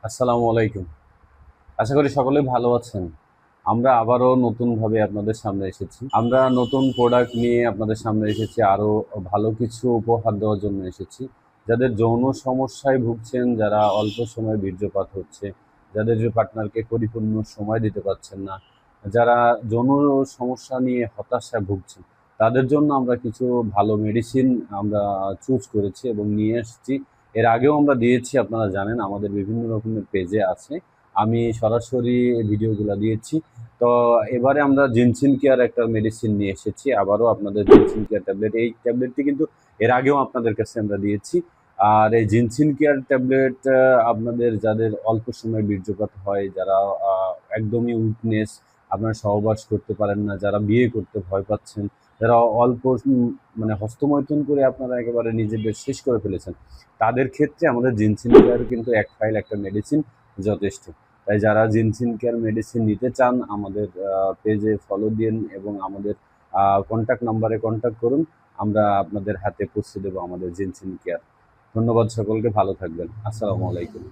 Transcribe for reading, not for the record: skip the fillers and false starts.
আসসালামু আলাইকুম। আশা করি সকলে ভালো আছেন। আমরা আবারও নতুনভাবে আপনাদের সামনে এসেছি। আমরা নতুন প্রোডাক্ট নিয়ে আপনাদের সামনে এসেছি। আরো ভালো কিছু উপহার দেওয়ার জন্য এসেছি। যাদের যৌন সমস্যায় ভুগছেন, যারা অল্প সময়ে বীর্যপাত হচ্ছে, যাদের পার্টনারকে পরিপূর্ণ সময় দিতে পারছেন না, যারা যৌন সমস্যা নিয়ে হতাশায় ভুগছেন, তাদের জন্য আমরা কিছু ভালো মেডিসিন আমরা চুজ করেছি এবং নিয়ে এসেছি। এর আগেও আমরা দিয়েছি, আপনারা জানেন আমাদের বিভিন্ন রকমের পেজে আছে। আমি সরাসরি ভিডিওগুলো দিয়েছি। তো এবারে আমরা জিনসিন কেয়ার একটা মেডিসিন নিয়ে এসেছি, আবারও আপনাদের জিনসিন কেয়ার ট্যাবলেট। এই ট্যাবলেটটি কিন্তু এর আগেও আপনাদের কাছে আমরা দিয়েছি। আর এই জিনসিন কেয়ার ট্যাবলেট আপনাদের যাদের অল্প সময়ে বীর্যপাত হয়, যারা একদমই উইকনেস, আপনারা সহবাস করতে পারেন না, যারা বিয়ে করতে ভয় পাচ্ছেন, যারা অল্প মানে হস্তমৈথুন করে আপনারা একেবারে নিজেদের শেষ করে ফেলেছেন, তাদের ক্ষেত্রে আমাদের জিনসিন কেয়ার কিন্তু এক ফাইল একটা মেডিসিন যথেষ্ট। তাই যারা জিনসিন কেয়ার মেডিসিন নিতে চান, আমাদের পেজে ফলো দিন এবং আমাদের কন্ট্যাক্ট নাম্বারে কন্ট্যাক্ট করুন। আমরা আপনাদের হাতে পৌঁছে দেবো আমাদের জিনসিন কেয়ার। ধন্যবাদ সকলকে, ভালো থাকবেন। আসসালামু আলাইকুম।